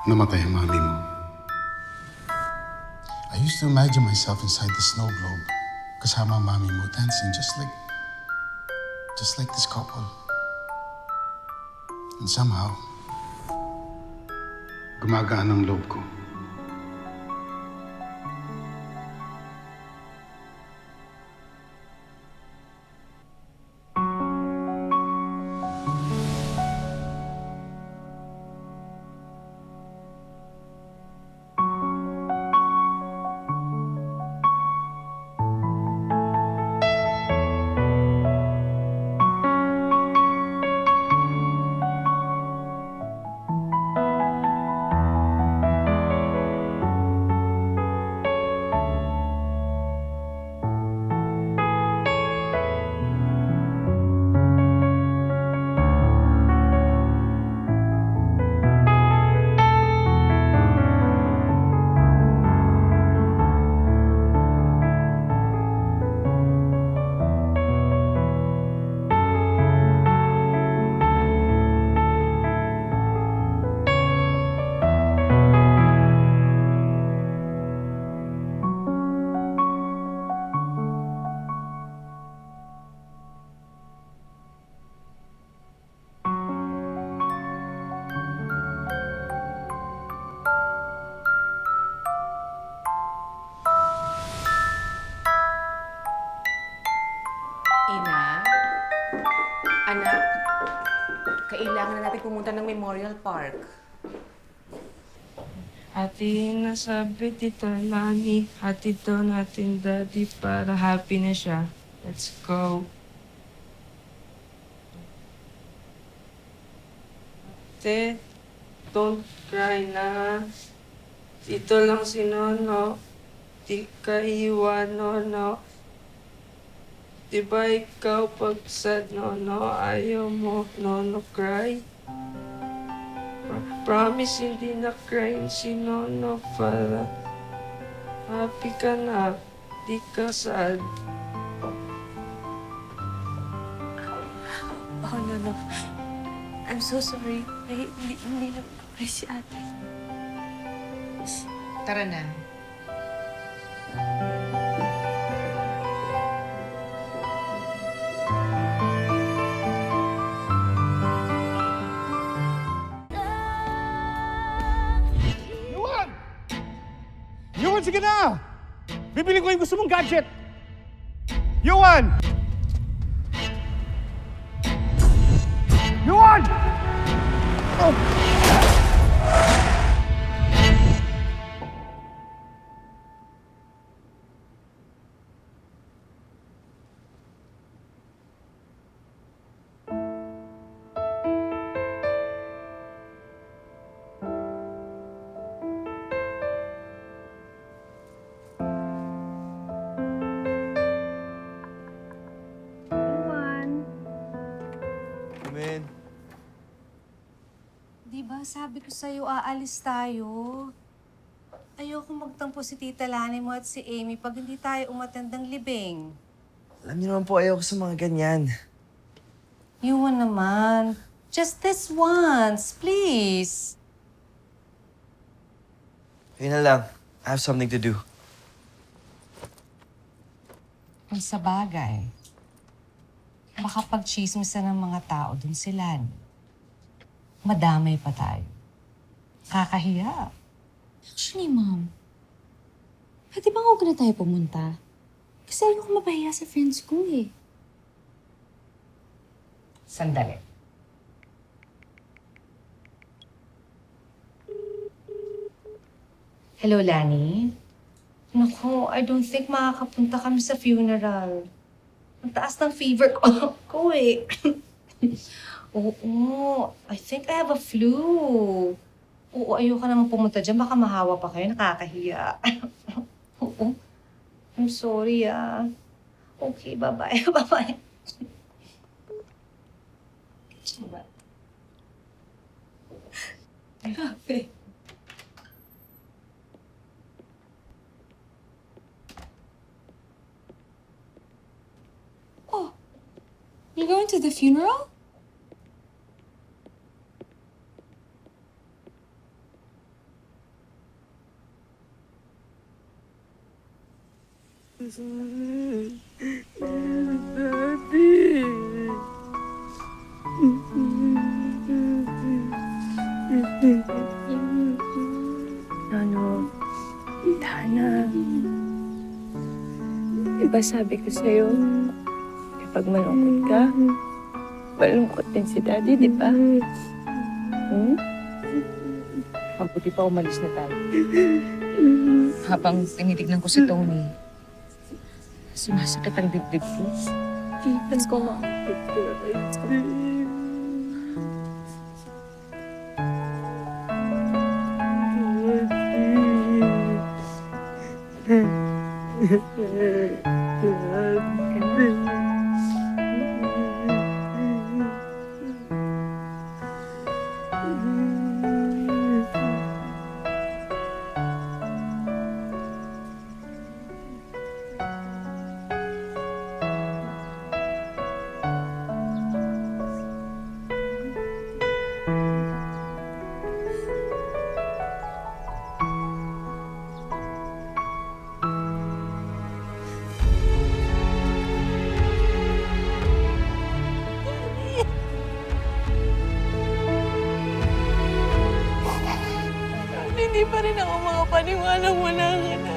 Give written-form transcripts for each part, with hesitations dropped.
namatay ang mami mo. I used to imagine myself inside the snow globe kasama ang mami mo dancing just like this couple. And somehow, gumagaan ang loob ko. Ina, anak, kailangan na natin pumunta ng Memorial Park. Ate, nasabi Tita Lani, hatid daw natin Daddy para happy na siya. Let's go. Ate, don't cry na. Dito lang si Nono. Di ka iwan, Nono. Diba ikaw pag sad, Nono, ayaw mo, Nono, cry? Promise hindi na cry si Nono para happy ka na. Di ka sad. Oh, no. I'm so sorry. Hindi na pray si ate. Tara na. Yuan! Yuan, sige na! Bibili ko yung gusto mong gadget! Yuan! Yuan! Oh! Amen. Diba, sabi ko sa'yo, aalis tayo. Ayoko magtampo si Tita Lani mo at si Amy pag hindi tayo umattend ng libing. Alam niyo naman po, ayoko sa mga ganyan. Yuwan naman. Just this once, please. Yun na lang. I have something to do. Kung sa bagay, baka pag-chismisan ng mga tao dun sila. Madamay pa tayo. Kakahiya. Actually, Mom, pwede bang huwag na tayo pumunta? Kasi ayoko mapahiya sa friends ko eh. Sandali. Hello, Lani? Naku, I don't think makakapunta kami sa funeral. Ang taas ng fever ko, ko eh. Oo, I think I have a flu. Oo, ayoko naman pumunta dyan. Baka mahawa pa kayo. Nakakahiya. Oo. I'm sorry, ah. Okay, bye-bye. Bye-bye. Grabe. Oh, you're going to the funeral? Dana. Diba sabi ko sa'yo, kapag malungkot ka, malungkot din si Daddy, di ba? Mabuti pa umalis na tayo. Habang tinitignan ko si Tony, sumasakit ang dibdib ko. Let's go, Mom. Hindi pa rin ako makapaniwala wala ka na.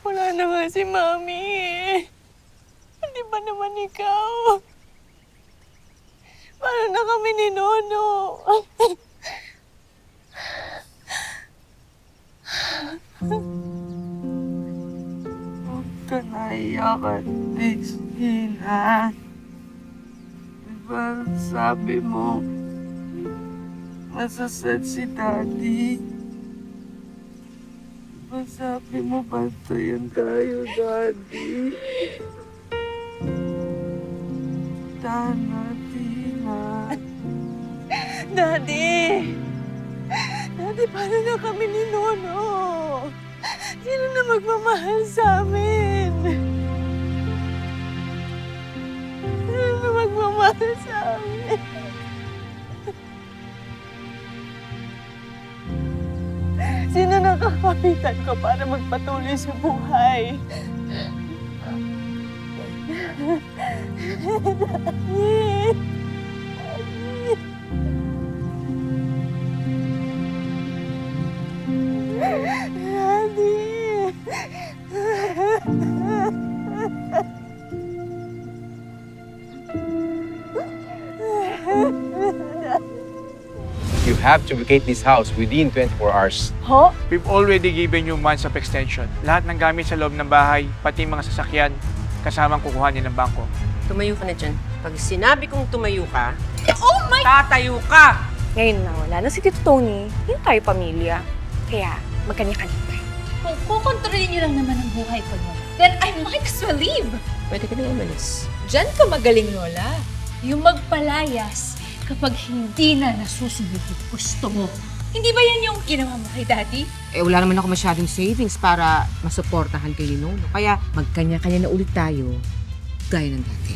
Wala na nga si Mami eh. Hindi ba naman ikaw? Paano na kami ni Nono? Huwag ka naiyakan, Hina. Diba sabi mo, masasad si Daddy? Diba sabi mo, bantayan tayo, Daddy? Dana, Tina. Daddy! Daddy, paano na kami ni Nono? Sino na magmamahal sa amin? Sino na magmamahal sa amin? Sino na kakapitan ko para magpatuloy sa buhay? Daddy! You have to vacate this house within 24 hours. Ho? We've already given you months of extension. Lahat ng gamit sa loob ng bahay, pati mga sasakyan, kasamang kukuhanin ng bangko. Tumayo ka na dyan. Pag sinabi kong tumayo ka, tatayo ka! Ngayon na wala na si Tito Tony, hindi tayo pamilya. Kaya magkanya-kanya tayo. Kung kukontrolin niyo lang naman ang buhay ko, no, then I might as well leave. Pwede ka na umalis. Diyan ka magaling, Lola. Yung magpalayas kapag hindi na nasusunod yung gusto mo. Hindi ba yan yung ginawa mo kay Daddy? Wala naman ako masyadong savings para masuportahan kay Linono. Kaya magkanya-kanya na ulit tayo, gaya ng dati.